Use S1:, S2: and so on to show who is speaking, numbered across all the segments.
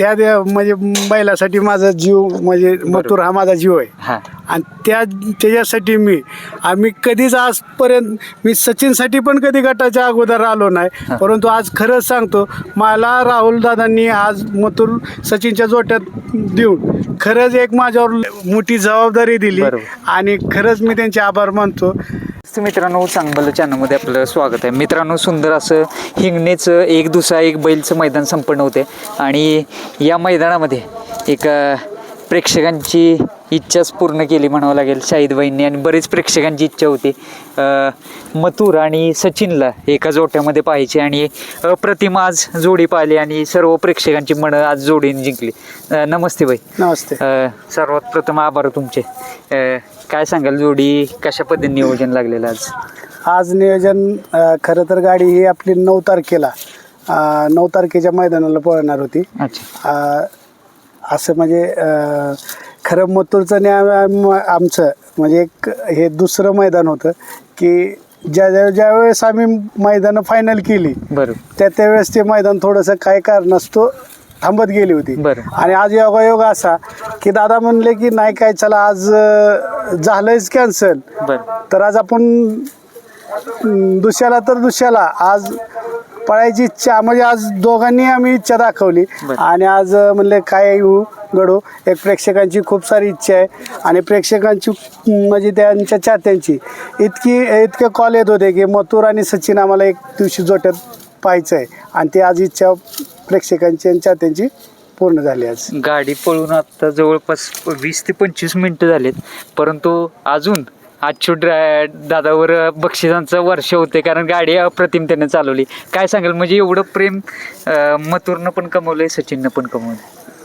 S1: म्हणजे बैलासाठी माझा जीव म्हणजे मथुर हा माझा जीव आहे.
S2: हां
S1: आणि त्याच्यासाठी आम्ही कधीच आजपर्यंत मी सचिनसाठी पण कधी गटाच्या अगोदर आलो नाही. परंतु आज खरंच सांगतो, मला राहुल दादांनी आज मथुर सचिनच्या जोट्यात देऊन खरंच एक माझ्यावर मोठी जबाबदारी दिली. आणि खरंच मी त्यांचे आभार मानतो.
S2: मित्रांनो, चांगलं चॅनलमध्ये आपलं स्वागत आहे. मित्रांनो, सुंदर असं हिंगणेचं एक दुसरा एक बैलचं मैदान संपन्न होते आणि या मैदानामध्ये एक प्रेक्षकांची इच्छाच पूर्ण केली म्हणावं लागेल शाहिदबाईंनी. आणि बरेच प्रेक्षकांची इच्छा होती मथुर आणि सचिनला एका जोट्यामध्ये पाहायची आणि अप्रतिम आज जोडी पाहिली आणि सर्व प्रेक्षकांची मनं आज जोडीने जिंकली. नमस्ते बाई.
S1: नमस्ते.
S2: सर्वात प्रथम आभार तुमचे. काय सांगाल, जोडी कशा पद्धतीने नियोजन लागलेलं
S1: आज नियोजन खरं तर गाडी ही आपली 9 तारखेच्या मैदानाला पळणार होती.
S2: अच्छा.
S1: असं म्हणजे खरं मथुरचं आमचं म्हणजे एक हे दुसरं मैदान होतं की ज्यावेळेस आम्ही मैदानं फायनल केली त्यावेळेस ते मैदान थोडंसं काय कारणास्तव थांबत गेली होती. आणि आज योगायोग असा की दादा म्हणले की नाही काय, चला आज झालंच कॅन्सल, तर आज आपण दुसऱ्याला आज पळायची इच्छा, म्हणजे आज दोघांनी आम्ही इच्छा दाखवली. आणि आज म्हणले काय घडो, एक प्रेक्षकांची खूप सारी इच्छा आहे आणि प्रेक्षकांची म्हणजे त्यांच्या चाहत्यांची इतके कॉल येत होते की मथुर आणि सचिन आम्हाला एक दिवशी जोट्यात पाहायचं आहे. आणि ती आज इच्छा प्रेक्षकांची आणि चाहत्यांची पूर्ण झाली. आज
S2: गाडी पळून आता जवळपास 20 ते 25 मिनिटं झालेत, परंतु अजून अच्युत दादावर बक्षिसांचं वर्ष होते, कारण गाडी अप्रतिम त्याने चालवली. काय सांगाल, म्हणजे एवढं प्रेम मथुरनं पण कमवलंय, सचिननं पण कमवलंय?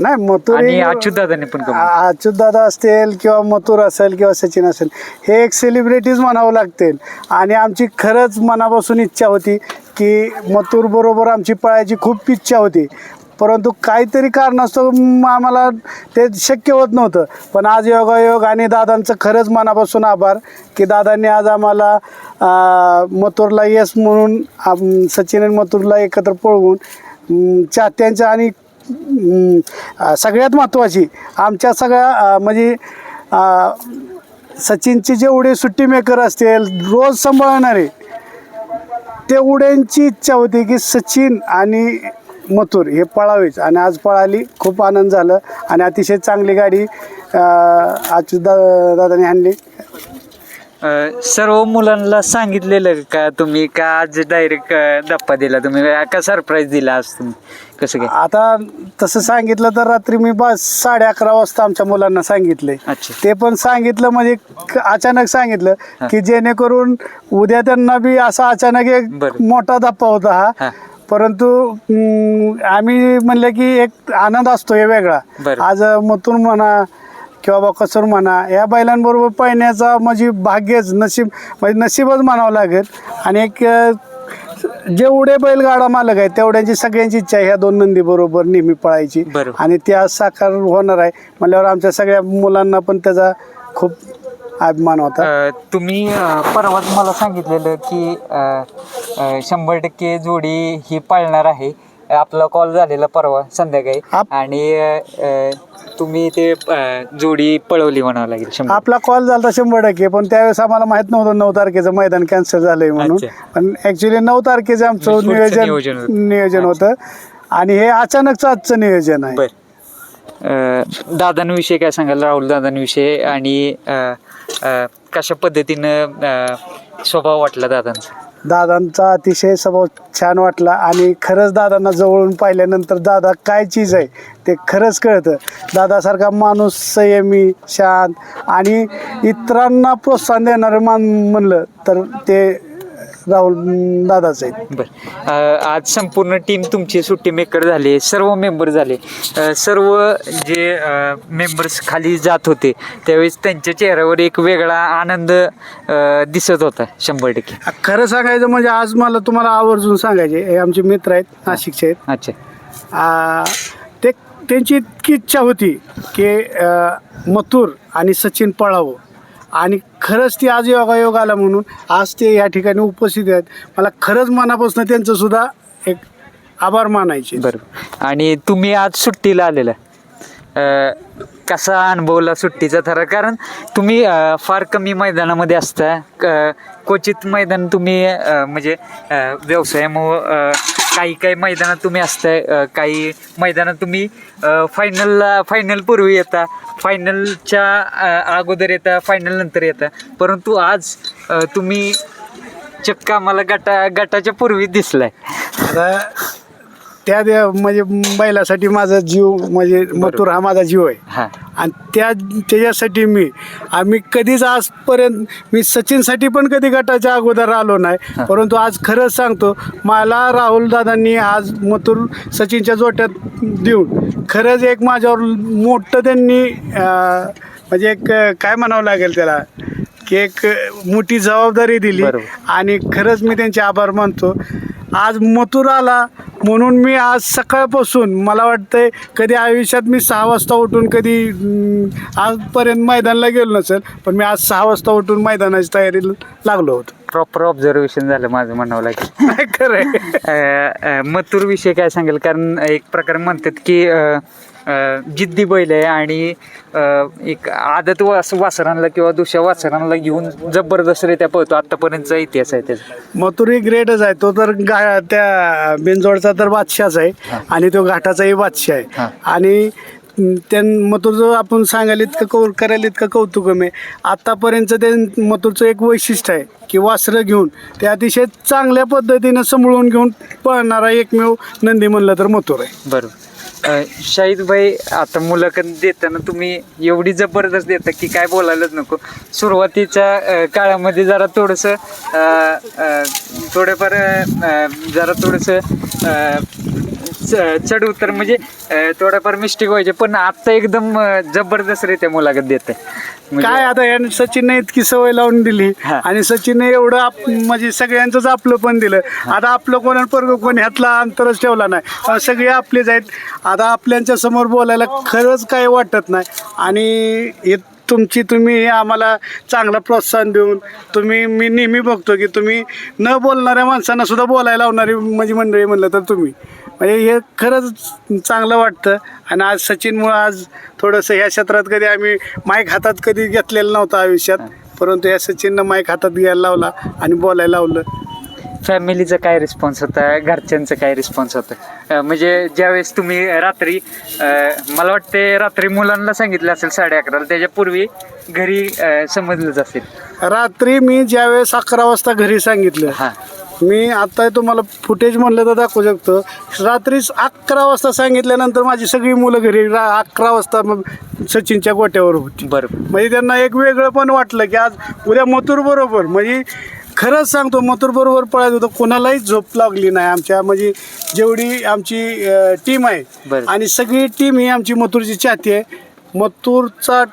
S1: नाही, मथुर
S2: आणि अच्युत दादाने पण कमवलं.
S1: अच्युत दादा असतील किंवा मथुर असेल किंवा सचिन असेल, हे एक सेलिब्रिटीज म्हणावं लागतील. आणि आमची खरंच मनापासून इच्छा होती की मथुर बरोबर आमची पळायची खूप इच्छा होती, परंतु काहीतरी कारणास्तव आम्हाला ते शक्य होत नव्हतं. पण आज योगायोग आणि दादांचं खरंच मनापासून आभार की दादांनी आज आम्हाला मथुरला यश म्हणून सचिन आणि मथुरला एकत्र पळवून चाहत्यांच्या आणि सगळ्यात महत्त्वाची आमच्या सगळ्या म्हणजे सचिनचे जेवढे सुट्टी मेकर असतील, रोज सांभाळणारे, तेवढ्यांची इच्छा होती की सचिन आणि मथुर हे पळावेच. आणि आज पळाली, खूप आनंद झाला आणि अतिशय चांगली गाडी अच्युत दादाने आणली.
S2: सर्व मुलांना सांगितलेलं का तुम्ही, का आज डायरेक्ट धप्पा दिला तुम्ही, का सरप्राईज दिला आज तुम्ही, कसं काय?
S1: आता तसं सांगितलं तर रात्री मी 11:30 वाजता आमच्या मुलांना सांगितले. ते पण सांगितलं म्हणजे अचानक सांगितलं की जेणेकरून उद्या त्यांना बी असा अचानक एक मोठा धप्पा होता हा. परंतु आम्ही म्हणलं की एक आनंद असतो हे वेगळा. आज मथुर म्हणा किंवा बकासूर म्हणा, या बैलांबरोबर पळण्याचा म्हणजे भाग्यच म्हणजे नशीबच म्हणावं लागेल. आणि एक जेवढे बैलगाडा मालक आहेत तेवढ्यांची सगळ्यांची इच्छा आहे ह्या 2 नंदी बरोबर नेहमी पळायची. आणि त्या साकार होणार आहे म्हणल्यावर आमच्या सगळ्या मुलांना पण त्याचा खूप अभिमान होता.
S2: तुम्ही परवाच मला सांगितलेलं की 100% जोडी ही पाळणार आहे. आपला कॉल झालेला परवा संध्याकाळी आणि तुम्ही ते जोडी पळवली म्हणावं लागेल.
S1: आपला कॉल झाला 100%, पण त्यावेळेस आम्हाला माहित नव्हतं 9 तारखेचं मैदान कॅन्सल झालंय म्हणून. पण ऍक्च्युली 9 तारखेचं आमचं नियोजन होतं आणि हे अचानकच आजचं नियोजन आहे.
S2: दादांविषयी काय सांगाल, राहुल दादांविषयी, आणि कशा पद्धतीनं स्वभाव वाटला दादांचा?
S1: दादांचा अतिशय स्वभाव छान वाटला आणि खरंच दादांना जवळून पाहिल्यानंतर दादा काय चीज आहे ते खरंच कळतं. दादासारखा माणूस संयमी, शांत आणि इतरांना प्रोत्साहन देणारं म्हणलं तर ते राहुल दादाच आहेत.
S2: बरं, आज संपूर्ण टीम तुमची सुट्टी मेकर झाली, सर्व मेंबर झाले. सर्व जे मेंबर्स खाली जात होते त्यावेळेस त्यांच्या चेहऱ्यावर एक वेगळा आनंद दिसत होता 100%.
S1: खरं सांगायचं म्हणजे आज मला तुम्हाला आवर्जून सांगायचे, हे आमचे मित्र आहेत, नाशिकचे आहेत.
S2: अच्छा.
S1: त्यांची इतकी इच्छा होती की मथुर आणि सचिन पळावं आणि खरंच ती आज योगायोग आला म्हणून आज ते या ठिकाणी उपस्थित आहेत. मला खरंच मनापासून त्यांचं सुद्धा एक आभार मानायचे.
S2: बरोबर. आणि तुम्ही आज सुट्टीला आलेला, कसा अनुभवला सुट्टीचा थरा? कारण तुम्ही फार कमी मैदानामध्ये असता, क्वचित मैदान तुम्ही म्हणजे व्यवसायामुळं काही मैदानात तुम्ही असताय, काही मैदानात तुम्ही फायनल पूर्वी येता, फायनलच्या अगोदर येता, फायनल नंतर येता, परंतु आज तुम्ही चक्क आम्हाला गटाच्या पूर्वी दिसलाय.
S1: आता म्हणजे बैलासाठी माझा जीव, म्हणजे मथुर हा माझा जीव आहे. आणि त्याच्यासाठी आम्ही कधीच आजपर्यंत, मी सचिनसाठी पण कधी गटाच्या अगोदर आलो नाही, परंतु आज खरंच सांगतो, मला राहुल दादांनी आज मथुर सचिनच्या जोट्यात देऊन खरंच एक माझ्यावर मोठं त्यांनी म्हणजे एक काय म्हणावं लागेल त्याला, की एक मोठी जबाबदारी दिली. आणि खरंच मी त्यांचे आभार मानतो. आज मथुर आला म्हणून मी आज सकाळपासून, मला वाटतंय कधी आयुष्यात मी 6 वाजता उठून कधी आजपर्यंत मैदानाला गेलो नसेल, पण मी आज 6 वाजता उठून मैदानाची तयारीला लागलो होतो.
S2: प्रॉपर ऑब्झर्वेशन झालं माझं म्हणावं लागेल.
S1: खरं
S2: मथुर विषय काय सांगेल? कारण एक प्रकारे म्हणतात की जिद्दी बैल आहे आणि एक आदत वासरांना किंवा दुसऱ्या वासरांना घेऊन जबरदस्तरित्या पळतो. आतापर्यंतचा इतिहास आहे त्याचा.
S1: मथुर ग्रेटच आहे. तो तर त्या बिनजोडचा तर बादशाहच आहे आणि तो घाटाचाही बादशाह आहे. आणि मथुरचं आपण सांगायला इतकं करायला इतकं कौतुक आहे. आतापर्यंत ते मथुरचं एक वैशिष्ट्य आहे की वासरं घेऊन ते अतिशय चांगल्या पद्धतीनं सांभाळून घेऊन पळणारा एकमेव नंदी म्हणलं तर मथुर आहे.
S2: बरोबर. शाहिद भाई, आता मुलाखत देताना तुम्ही एवढी जबरदस्त देता की काय बोलायलाच नको. सुरुवातीच्या काळामध्ये जरा थोडंसं चढ उतर म्हणजे थोडंफार मिस्टेक व्हायचे, पण आता एकदम जबरदस्तरित्या मुलाखत देत आहे.
S1: काय आता या सचिनने इतकी सवय लावून दिली आणि सचिनने एवढं म्हणजे सगळ्यांचंच आपलं पण दिलं. आता आपलं कोणी ह्यातला अंतरच ठेवला नाही, सगळे आपलेच आहेत. आता आपल्यांच्या समोर बोलायला खरंच काही वाटत नाही. आणि तुम्ही आम्हाला चांगला प्रोत्साहन देऊन मी नेहमी बघतो की तुम्ही न बोलणाऱ्या माणसांना सुद्धा बोलायला लावणारी म्हणजे मंडळी म्हणलं तर तुम्ही, म्हणजे हे खरंच चांगलं वाटतं. आणि आज सचिनमुळं आज थोडंसं ह्या क्षेत्रात कधी आम्ही माईक हातात कधी घेतलेलं नव्हतं आयुष्यात, परंतु या सचिननं माईक हातात घ्यायला लावला आणि बोलायला लावलं.
S2: फॅमिलीचा काय रिस्पॉन्स होता, घरच्यांचा काय रिस्पॉन्स होता? म्हणजे ज्यावेळेस तुम्ही रात्री, मला वाटते रात्री मुलांना सांगितलं असेल 11:30, त्याच्यापूर्वी घरी समजलंच असेल.
S1: रात्री मी ज्यावेळेस 11 वाजता घरी सांगितलं, मी आता तुम्हाला फुटेज म्हणलं तर दाखवू शकतो. रात्रीच 11 वाजता सांगितल्यानंतर माझी सगळी मुलं घरी 11 वाजता मग सचिनच्या गोट्यावर होती.
S2: बरोबर.
S1: म्हणजे त्यांना एक वेगळं पण वाटलं की आज उद्या मथुर बरोबर, म्हणजे खरंच सांगतो मथुर बरोबर पळायचं होतं. कोणालाही झोप लागली नाही. आमच्या म्हणजे जेवढी आमची टीम आहे आणि सगळी टीम ही आमची मथुरची चाहती आहे. मथुरचा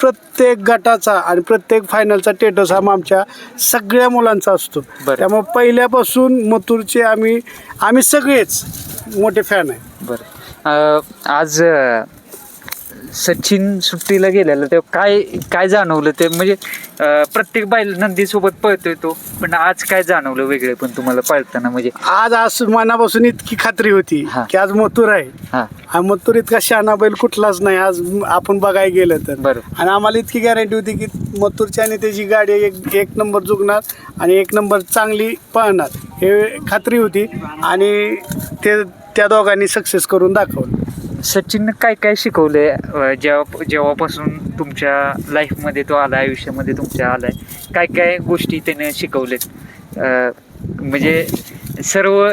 S1: प्रत्येक गटाचा आणि प्रत्येक फायनलचा स्टेटस हा आमच्या सगळ्या मुलांचा असतो. त्यामुळे पहिल्यापासून मथुरचे आम्ही सगळेच मोठे फॅन आहे.
S2: बरं. आज सचिन सुट्टीला गेलेला तेव्हा काय जाणवलं? ते म्हणजे प्रत्येक बैल नंदीसोबत पळतोय तो, पण आज काय जाणवलं वेगळे पण तुम्हाला पळताना? म्हणजे
S1: आज मनापासून इतकी खात्री होती की आज मथुर आहे. हा मथुर इतका शहाणा बैल कुठलाच नाही आज आपण बघायला गेलं तर. आणि आम्हाला इतकी गॅरंटी होती की मथुरची आणि त्याची गाडी एक नंबर जुगणार आणि 1 नंबर चांगली पळणार, हे खात्री होती. आणि त्या दोघांनी सक्सेस करून दाखवलं.
S2: सचिननं काय शिकवलंय जेव्हापासून तुमच्या लाईफमध्ये तो आला, आयुष्यामध्ये तुमच्या आलाय? काय गोष्टी त्याने शिकवलेत? म्हणजे सर्व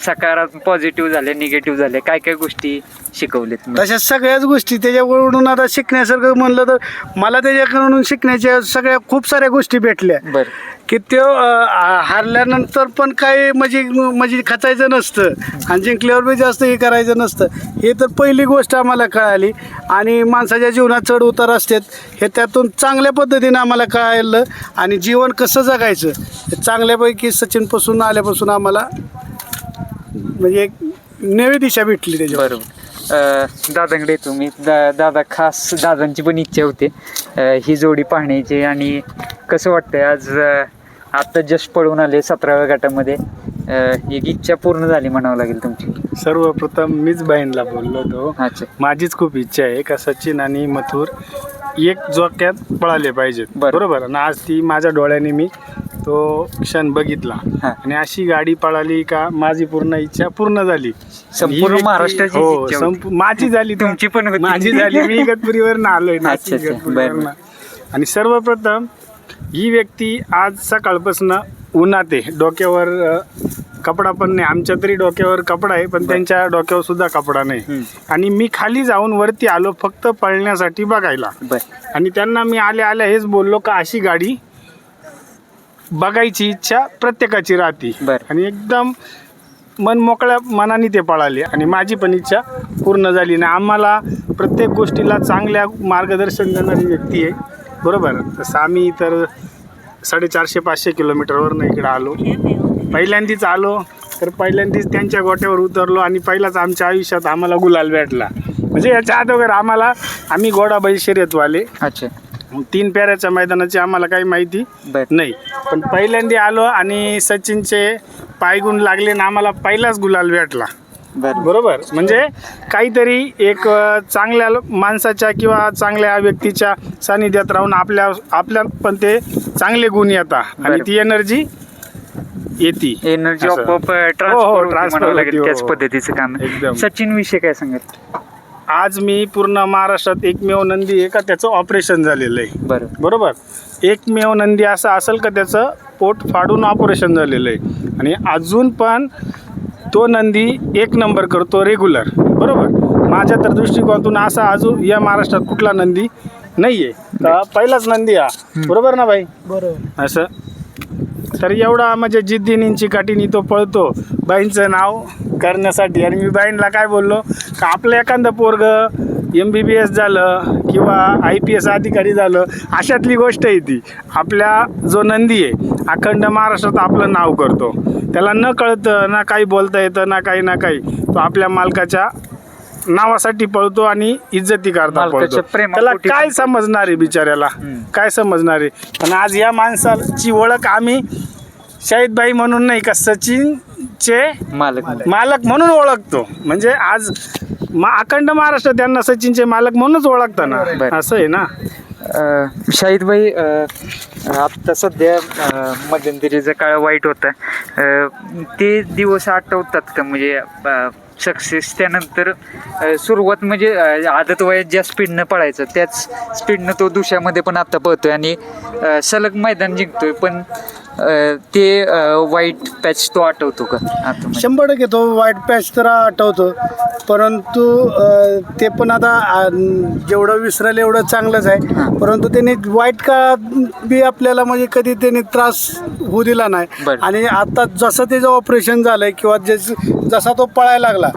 S2: सकारात्मक पॉझिटिव्ह झाले, निगेटिव्ह झाले, काय गोष्टी शिकवलेत?
S1: तशा सगळ्याच गोष्टी त्याच्याकडून आता शिकण्यासारखं म्हणलं तर मला त्याच्याकडून शिकण्याच्या खूप साऱ्या गोष्टी भेटल्या. की तो हारल्यानंतर पण काही म्हणजे खचायचं नसतं आणि जिंकल्यावर बी जास्त हे करायचं नसतं, हे तर पहिली गोष्ट आम्हाला कळाली. आणि माणसाच्या जीवनात चढ उतार असतात हे त्यातून चांगल्या पद्धतीने आम्हाला कळालं. आणि जीवन कसं जगायचं हे चांगल्यापैकी सचिनपासून आल्यापासून आम्हाला म्हणजे एक नवी दिशा भेटली त्याच्या.
S2: बरोबर. दादांकडे येतो मी. दादा, खास दादांची पण इच्छा होती ही जोडी पाहण्याची. आणि कसं वाटतंय आज? आता जस्ट पळून आले 17व्या गटामध्ये. एक इच्छा पूर्ण झाली म्हणावं लागेल तुमची.
S1: सर्वप्रथम मीच बहीणला बोललो होतो,
S2: अच्छा.
S1: माझीच खूप इच्छा आहे का सचिन आणि मथुर एक जोक्यात पळाले पाहिजेत. बरोबर ना. आज ती माझ्या डोळ्याने मी तो क्षण बघितला आणि अशी गाडी पळाली का माझी पूर्ण इच्छा पूर्ण झाली.
S2: संपूर्ण महाराष्ट्राची
S1: हो,
S2: इच्छा होती.
S1: माझी झाली,
S2: तुमची पण होती.
S1: माझी झाली. मी इगतपुरीवरनं आलोय ना.
S2: अच्छा, बरं.
S1: आणि सर्वप्रथम ही व्यक्ती आज सकाळपासून उन्हात आहे, डोक्यावर कपडा पण नाही. आमच्या तरी डोक्यावर कपडा आहे, पण त्यांच्या डोक्यावर सुद्धा कपडा नाही. आणि मी खाली जाऊन वरती आलो फक्त पळण्यासाठी बघायला. आणि त्यांना मी आल्या हेच बोललो का अशी गाडी बघायची इच्छा प्रत्येकाची राहते. आणि एकदम मन मोकळ्या मनाने ते पळाले आणि माझी पण इच्छा पूर्ण झाली. ना आम्हाला प्रत्येक गोष्टीला चांगल्या मार्गदर्शन देणारी व्यक्ती आहे. बरोबर. तसं आम्ही तर 450-500 किलोमीटरवरनं इकडं आलो. पहिल्यांदाच आलो तर पहिल्यांदाच त्यांच्या गोट्यावर उतरलो आणि पहिलाच आमच्या आयुष्यात आम्हाला गुलाल भेटला. म्हणजे याच्या अगोदर आम्ही घोडा बैल शर्यतवाले.
S2: अच्छा.
S1: 3 पेऱ्याच्या मैदानाची आम्हाला काही माहिती नाही, पण पहिल्यांदा आलो आणि सचिनचे पायगुण लागले ना आम्हाला पहिलाच गुलाल भेटला. बरोबर. म्हणजे काहीतरी एक चांगल्या माणसाच्या किंवा चांगल्या व्यक्तीच्या सानिध्यात राहून आपल्या पण ते चांगले गुण येतात आणि ती एनर्जी येते.
S2: एनर्जी ऑफ ट्रान्सफर लागेल त्याच पद्धतीचं काम. सचिन विषय काय सांगेल?
S1: आज मी पूर्ण महाराष्ट्रात एकमेव नंदी आहे का त्याचं ऑपरेशन झालेलं आहे. बरोबर. एकमेव नंदी असं असेल का त्याचं पोट फाडून ऑपरेशन झालेलं आहे आणि अजून पण तो नंदी 1 नंबर करतो रेग्युलर. बरोबर. माझ्या तर दृष्टिकोनातून असा अजून या महाराष्ट्रात कुठला नंदी नाही आहे. पहिलाच नंदी हा. बरोबर ना भाई? बरोबर. असं तर एवढा म्हणजे जिद्दीनींची काठीनी तो पळतो बाईंचं नाव करण्यासाठी. आणि मी बाईंना काय बोललो का आपलं एखादं पोरग MBBS झालं किंवा IPS अधिकारी झालं अशातली गोष्ट आहे ती. आपल्या जो नंदी आहे अखंड महाराष्ट्रात आपलं नाव करतो. त्याला न कळतं ना काही बोलता येतं ना काही तो आपल्या मालकाच्या नावासाठी पळतो आणि इज्जती करता पळतो. त्याला काय समजणार आहे बिचाऱ्याला, काय समजणार आहे. पण आज या माणसाची ओळख आम्ही शाहिदबाई म्हणून नाही का सचिनचे मालक म्हणून ओळखतो. म्हणजे आज अखंड महाराष्ट्र त्यांना सचिनचे मालक म्हणूनच ओळखता ना. असं आहे ना.
S2: शाहिदबाई आत्ता सध्या मध्यंतरीचा काळ वाईट होता, ते दिवस आठवतात का? म्हणजे सक्सेस त्यानंतर सुरुवात म्हणजे आदत वयात ज्या स्पीडनं पळायचं त्याच स्पीडनं तो दुसऱ्यामध्ये पण आत्ता पळतोय आणि सलग मैदान जिंकतोय. पण ते वाईट पॅच तो आठवतो का?
S1: 100% तो वाईट पॅच तर आठवतो, परंतु ते पण आता जेवढं विसरायला एवढं चांगलंच आहे. परंतु त्यांनी वाईट काळात बी आपल्याला म्हणजे कधी त्यांनी त्रास होऊ दिला नाही. आणि आता जसं त्याचं ऑपरेशन झालंय किंवा जसा तो पळायला लागला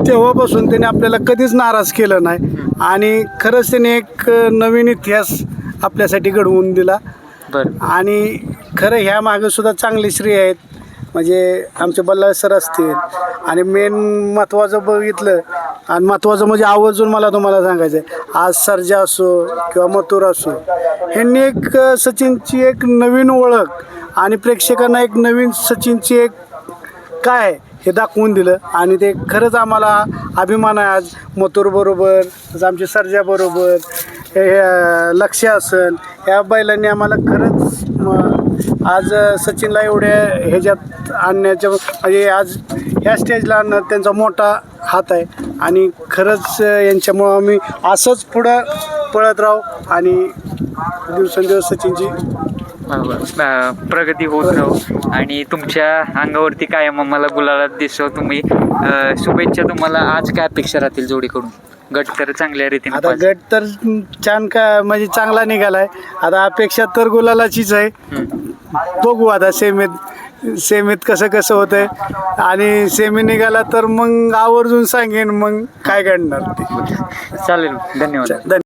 S1: तेव्हापासून त्याने आपल्याला कधीच नाराज केलं नाही. आणि खरंच त्याने एक नवीन इतिहास आपल्यासाठी घडवून दिला. आणि खरं ह्या मागे सुद्धा चांगले श्रेय आहेत. म्हणजे आमचे बल्लाळ सर असतील आणि मेन महत्त्वाचं बघितलं आणि महत्त्वाचं म्हणजे आवर्जून मला तुम्हाला सांगायचं आहे, आज सर्जा असो किंवा मथुर असो ह्यांनी एक सचिनची एक नवीन ओळख आणि प्रेक्षकांना एक नवीन सचिनची एक काय हे दाखवून दिलं. आणि ते खरंच आम्हाला अभिमान आहे. आज मथुरबरोबर आमचे सर्जाबरोबर लक्ष्य असेल ह्या बैलांनी आम्हाला खरंच आज सचिनला एवढ्या ह्याच्यात आणण्याच्या म्हणजे आज ह्या स्टेजला आणणं त्यांचा मोठा हात आहे. आणि खरंच यांच्यामुळं आम्ही असंच पुढं पळत राहू आणि दिवसेंदिवस सचिनची
S2: प्रगती होत राहू. आणि तुमच्या अंगावरती कायम आम्हाला गुलालात दिसो. तुम्ही शुभेच्छा. तुम्हाला आज काय अपेक्षा राहतील जोडीकडून? गट तर चांगल्या रीतीने
S1: आता गट तर छान का म्हणजे चांगला निघालाय. आता अपेक्षा तर गुलालाचीच आहे. बघू आता सेमीत कसं होतंय आणि सेमी निघाला तर मग आवर्जून सांगेन मग काय घडणार ते.
S2: चालेल. धन्यवाद.